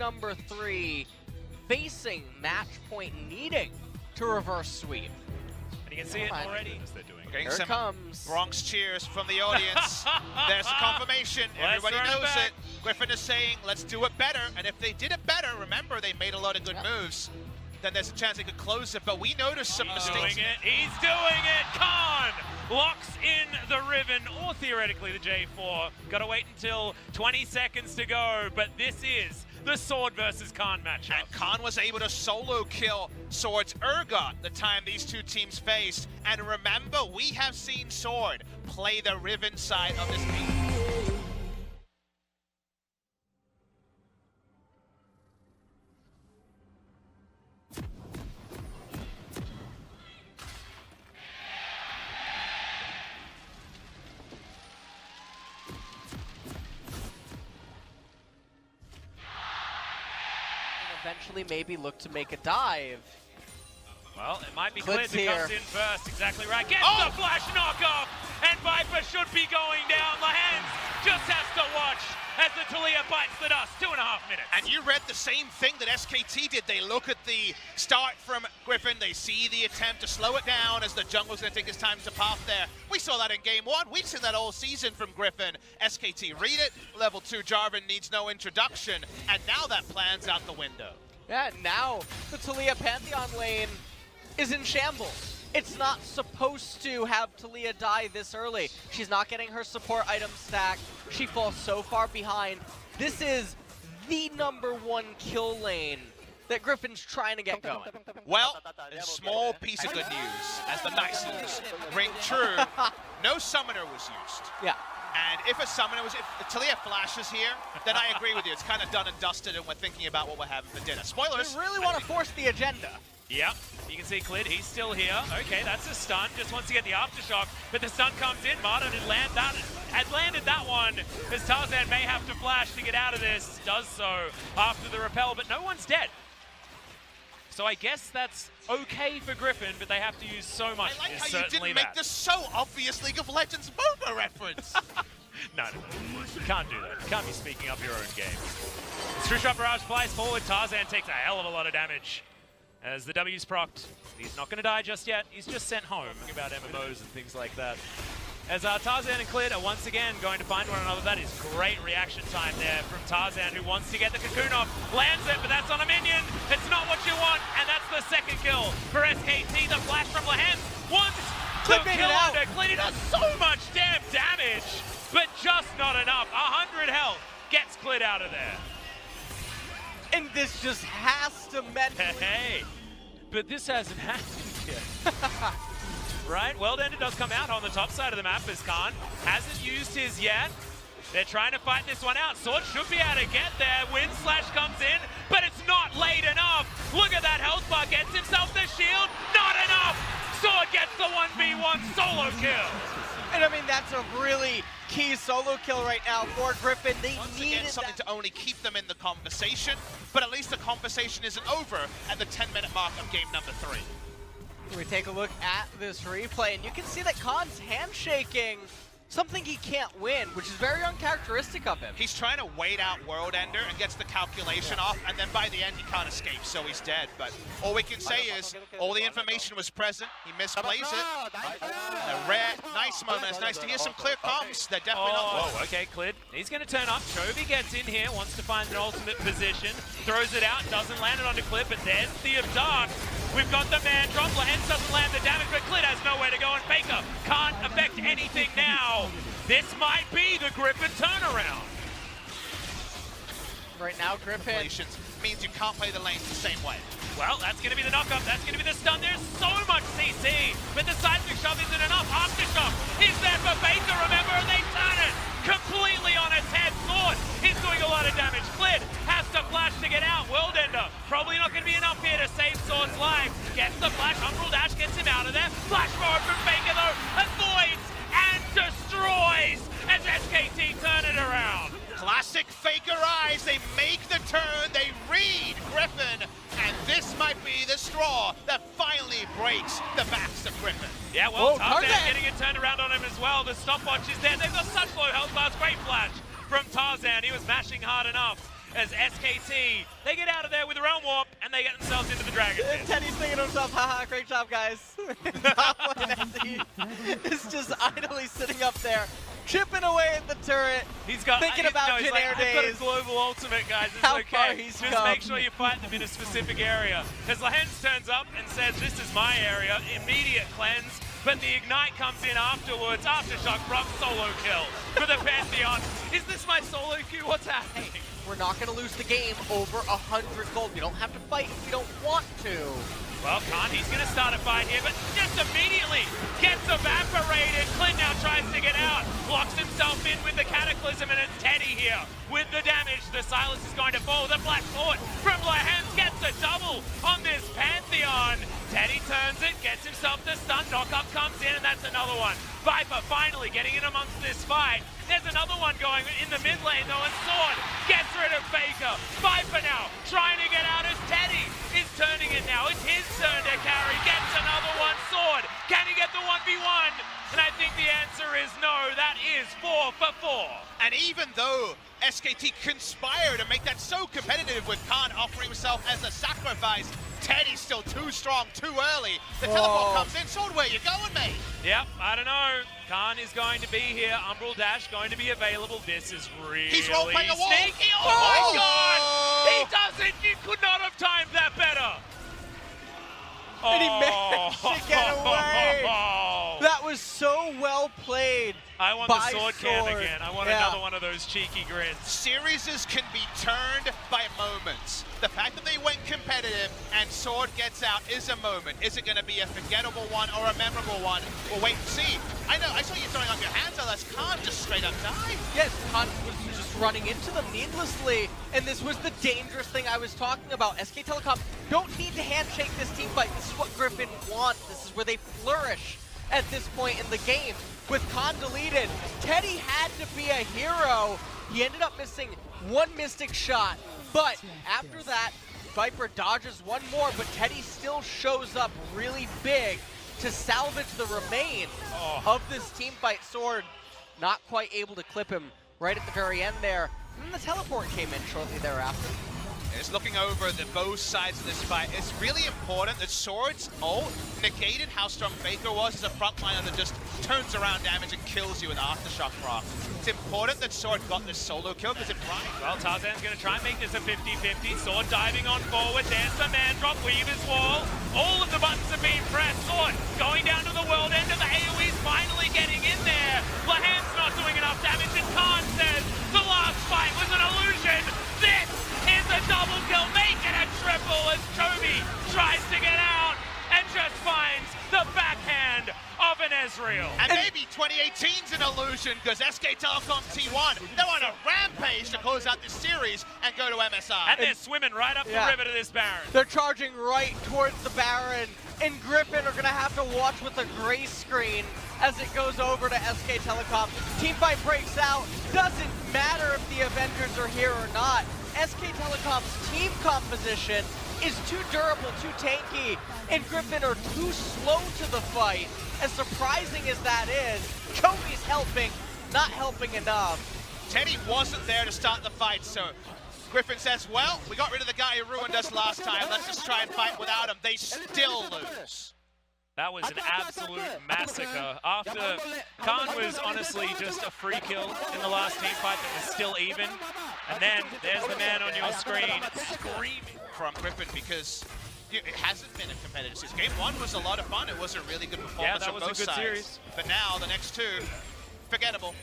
number 3 facing match point, needing to reverse sweep. And you can see it already. Getting Here some it comes. Bronx cheers from the audience. There's the confirmation. Everybody knows it. Griffin is saying, let's do it better. And if they did it better, remember, they made a lot of good moves, then there's a chance they could close it. But we noticed some mistakes. He's doing it. Khan locks in the Riven, or theoretically the J4. Gotta wait until 20 seconds to go, but this is the Sword versus Khan matchup. And Khan was able to solo kill Sword's Urgot the time these two teams faced. And remember, we have seen Sword play the Riven side of this game. Eventually maybe look to make a dive. Well, it might be Clid's Clid who comes in first, exactly right. Gets the flash knockoff, and Viper should be going down. Lahens just has to watch as the Taliyah bites the dust. 2.5 minutes. And you read the same thing that SKT did. They look at the start from Griffin, they see the attempt to slow it down as the jungle's gonna take his time to pop there. We saw that in game 1. We've seen that all season from Griffin. SKT read it, level 2 Jarvan needs no introduction, and now that plan's out the window. Yeah, now the Taliyah Pantheon lane is in shambles. It's not supposed to have Taliyah die this early. She's not getting her support item stacked. She falls so far behind. This is the #1 kill lane that Griffin's trying to get going. Well, a small piece of good news, as the nice news ring true. No summoner was used. Yeah. And if a summoner was, if Taliyah flashes here, then I agree with you. It's kind of done and dusted, and we're thinking about what we're having for dinner. Spoilers. They really want to force the agenda. Yep, you can see Clid, he's still here. Okay, that's a stun, just wants to get the aftershock, but the stun comes in. Martin had landed that one, as Tarzan may have to flash to get out of this. Does so after the repel, but no one's dead. So I guess that's okay for Griffin, but they have to use so much. I like how you didn't make this so obvious League of Legends MOBA reference. No. You can't do that. You can't be speaking up your own game. Strishop Barrage flies forward. Tarzan takes a hell of a lot of damage as the W's procced. He's not going to die just yet. He's just sent home. Think about MMOs and things like that. As Tarzan and Clid are once again going to find one another. That is great reaction time there from Tarzan, who wants to get the cocoon off. Lands it, but that's on a minion. It's not what you want, and that's the second kill for SKT. The flash from Lahens wants to kill under Clid. He does so much damn damage, but just not enough. 100 health gets Clid out of there. And this just has to mentally... Hey, but this hasn't happened yet. Right, Worldender does come out on the top side of the map as Khan hasn't used his yet. They're trying to fight this one out. Sword should be able to get there. Wind Slash comes in, but it's not late enough. Look at that health bar, gets himself the shield. Not enough! Sword gets the 1v1 solo kill. And I mean, that's a really key solo kill right now for Griffin. They needed something to only keep them in the conversation, but at least the conversation isn't over at the 10-minute mark of game number 3. We take a look at this replay, and you can see that Khan's handshaking something he can't win, which is very uncharacteristic of him. He's trying to wait out Worldender and gets the calculation off, and then by the end he can't escape, so he's dead. But all we can say is, all the information was present, he misplays it. A rare, nice moment. It's nice to hear some clear comms. They're definitely not whoa, okay, Clid. He's going to turn up. Chovy gets in here, wants to find an ultimate position, throws it out, doesn't land it onto Clid, but there's the Dark. We've got the man drop. Lahens doesn't land the damage, but Clid has nowhere to go, and Faker can't affect anything now. This might be the Griffin turnaround. Right now, Griffin means you can't play the lanes the same way. Well, that's going to be the knockup. That's going to be the stun. There's so much CC, but the seismic shove isn't enough. Aftershock is there for Faker, remember, and they turn it completely on its head. Sword is doing a lot of damage. Clid has to flash to get out. Worldender probably not going to be enough here to save Sword's life. Gets the flash. Umbral Dash gets him out of there. Flash forward from Faker, though. Avoids and destroys as SKT turn it around. Classic Faker eyes. They make the turn. They read Griffin. And this might be the straw that finally breaks the backs of Griffin. Yeah, well, Tarzan getting it turned around on him as well. The stopwatch is there. They've got such low health bars. Great flash from Tarzan. He was mashing hard enough. as SKT, they get out of there with Realm Warp and they get themselves into the Dragon Pit. Teddy's thinking to himself, haha, great job, guys. Top lane empty is just idly sitting up there, chipping away at the turret. He's got thinking about he's Jin like, Air I've got a days. global ultimate, guys. It's How okay. far he's Just come. make sure you fight them in a specific area. As Lahens turns up and says, this is my area, immediate cleanse. But the Ignite comes in afterwards. Aftershock from solo kill for the Pantheon. Is this my solo queue? What's happening? We're not going to lose the game over 100 gold. We don't have to fight if we don't want to. Well, Khan, he's going to start a fight here, but just immediately gets evaporated. Clint now tries to get out, locks himself in with the Cataclysm, and it's Teddy here with the damage. The Silas is going to fall. The Black Sword from Lahens gets a double on this Pantheon. Teddy turns it, gets himself the stun. Knockup comes in, and that's another one. Viper finally getting in amongst this fight. There's another one going in the mid lane, though, and Sword gets rid of Faker. Viper now trying to get out as Teddy is turning it now. It's his turn to carry. Gets another one. Sword. Can he get the 1v1? And I think the answer is no. That is 4 for 4. And even though SKT conspire to make that so competitive with Khan offering himself as a sacrifice, Teddy's still too strong, too early. The teleport comes in. Sword, where you going, mate? Yep, I don't know. Khan is going to be here. Umbral Dash going to be available. This is really He's role-playing a wall. sneaky. Oh my god! He does it! You could not have timed that better. And he managed to get away. That was so well played. I want the sword can again. I want another one of those cheeky grins. Series can be turned by moments. The fact that they went competitive and Sword gets out is a moment. Is it going to be a forgettable one or a memorable one? We'll wait and see. I know, I saw you throwing up your hands, unless Khan just straight up died. Yes, Khan was just running into them needlessly, and this was the dangerous thing I was talking about. SK Telecom don't need to handshake this team fight. This is what Griffin wants. This is where they flourish at this point in the game. With Khan deleted, Teddy had to be a hero. He ended up missing one Mystic shot, but after that, Viper dodges one more, but Teddy still shows up really big to salvage the remain of this team fight. Sword not quite able to clip him right at the very end there. And then the teleport came in shortly thereafter. It's looking over both sides of this fight. It's really important that Sword's ult negated how strong Faker was as a frontliner that just turns around damage and kills you with Aftershock proc. It's important that Sword got this solo kill because it primed. Well, Tarzan's going to try and make this a 50-50. Sword diving on forward. There's the man drop. Weaver's wall. All of the buttons are being pressed. Sword going down to the world end of the AoE's finally getting in there. Lahens not doing enough damage, and Khan says the last fight was an illusion. This is a double kill, make it a triple as Chobi tries to get out and just finds the backhand of an Ezreal. And maybe 2018's an illusion because SK Telecom T1, they're on a rampage to close out this series and go to MSI. And they're swimming right up the river to this Baron. They're charging right towards the Baron, and Griffin are going to have to watch with a gray screen as it goes over to SK Telecom. Teamfight breaks out. Doesn't matter if the Avengers are here or not. SK Telecom's team composition is too durable, too tanky, and Griffin are too slow to the fight. As surprising as that is, Chobi's helping, not helping enough. Teddy wasn't there to start the fight, so Griffin says, well, we got rid of the guy who ruined us last time. Let's just try and fight without him. They still lose. That was an absolute massacre. After Khan was honestly just a free kill in the last team fight that was still even. And then there's the man on your screen screaming from Griffin because it hasn't been a competitive series. Game 1 was a lot of fun. It was a really good performance on both sides. Series. But now the next two, forgettable.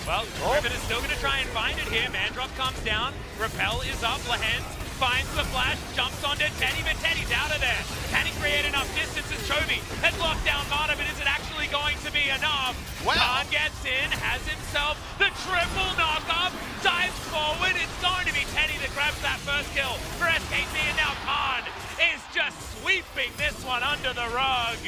Well, Griffin is still going to try and find it here. Mandrop comes down. Repel is up. Lahens finds the flash, jumps onto Teddy, but Teddy's out of there. Can he create enough distance as Chobi has locked down Mana, but is it actually going to be enough? Wow. Khan gets in, has himself the triple knock-up, dives forward. It's going to be Teddy that grabs that first kill for SKT, and now Khan is just sweeping this one under the rug.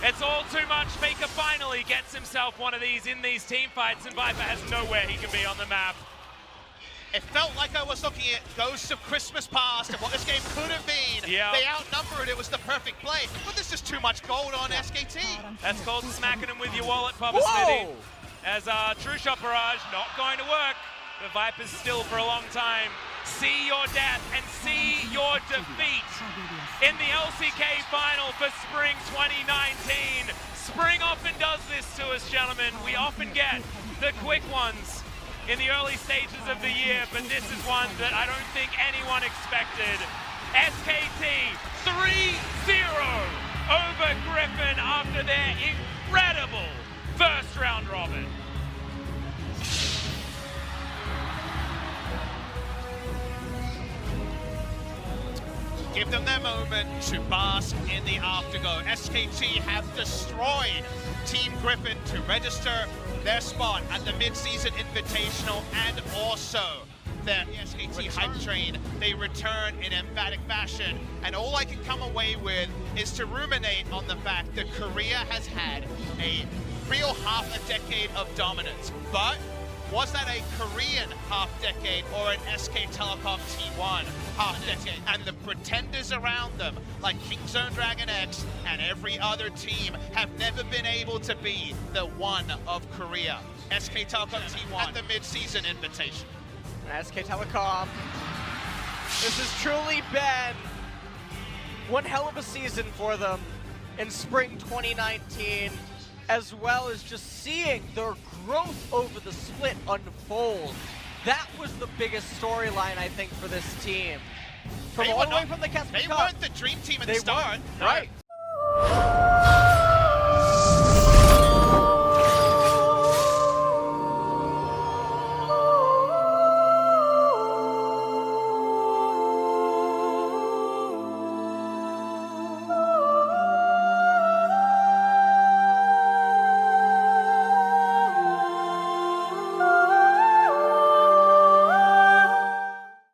It's all too much. Faker finally gets himself one of these in these team fights, and Viper has nowhere he can be on the map. It felt like I was looking at Ghosts of Christmas Past and what this game could have been. Yeah. They outnumbered, it was the perfect play, but there's just too much gold on SKT. That's called smacking him with your wallet, Papa Smithy. As True Shot Barrage not going to work. the Vipers still for a long time. See your death and see your defeat in the LCK final for Spring 2019. Spring often does this to us, gentlemen. We often get the quick ones in the early stages of the year, but this is one that I don't think anyone expected. SKT 3-0 over Griffin after their incredible first round robin. Give them their moment to bask in the afterglow. SKT have destroyed Team Griffin to register their spot at the mid-season invitational and also their SKT hype train. They return in emphatic fashion, and all I can come away with is to ruminate on the fact that Korea has had a real half a decade of dominance. But was that a Korean half-decade or an SK Telecom T1 half-decade? And the pretenders around them, like Kingzone Dragon X and every other team, have never been able to be the one of Korea. SK Telecom T1 at the mid-season invitation. SK Telecom, this has truly been one hell of a season for them in Spring 2019, as well as just seeing their growth over the split unfold. That was the biggest storyline, I think, for this team. From all the way from the Caspian Cup. They weren't the dream team at the start. Right.